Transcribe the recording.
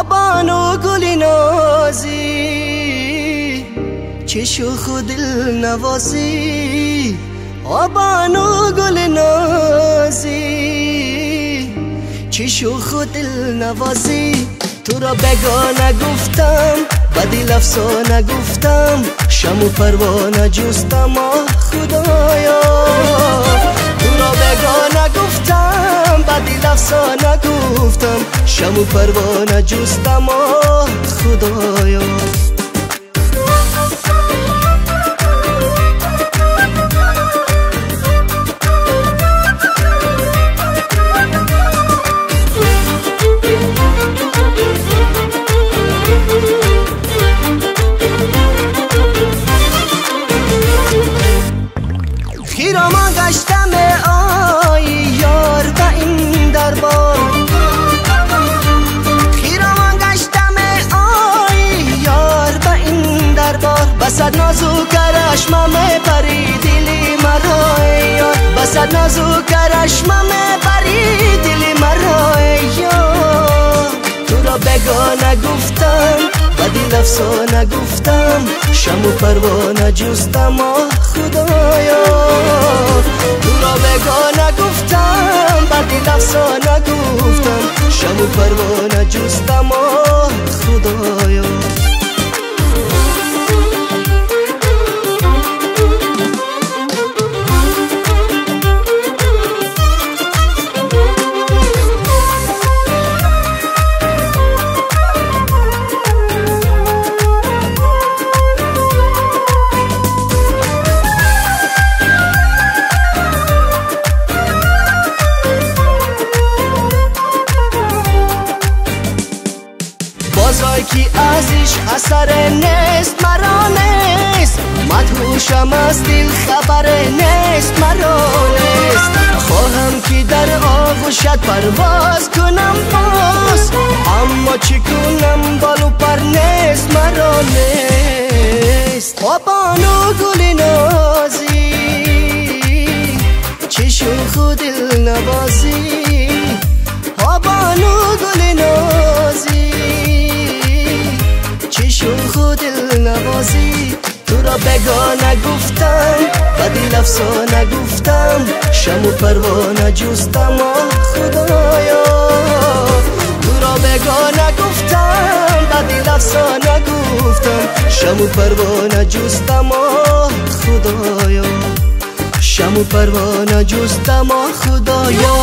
بانو گلی نازی چشو خود دل نوازی بانو گل نازی چشو خود دل نوازی تو را بگاه نگفتم بدی لفظا نگفتم شم و پروانه جستم خدایا تو را بگاه نگفتم بدی لفظا نگفتم شم و پروانه جستم خدایا خیرامان گشتم آی یار به این دربار خیرامان گشتم آی یار به این دربار بسد نازو کرشمم پری دلی مرا یار بسد نازو کرشمم پری دلی مرا یار تو را بگاه نگفتم بدی لفظا نگفتم شم و پروانه جستم خدایا تو را بگاه نگفتم بدی لفظا نگفتم شم و پروانه جستم خدایا بازای کی ازش اثر نیست مرا نیست مدهوشم از دل خبر نیست مرا نیست خواهم که در آغوشت پرواز کنم باز اما چی کنم بالو پر نیست مرا نیست بانو گل نازی چشم خود دل نوازی بانو گل نازی چشم خود دل نوازی تو را بگاه نگفتم بدی لفظا نگفتم شم و پروانه جستم خدایا تو را بگاه نگفتم بدی لفظا نگفتم شم و پروانه جستم خدایا شم و پروانه جستم خدایا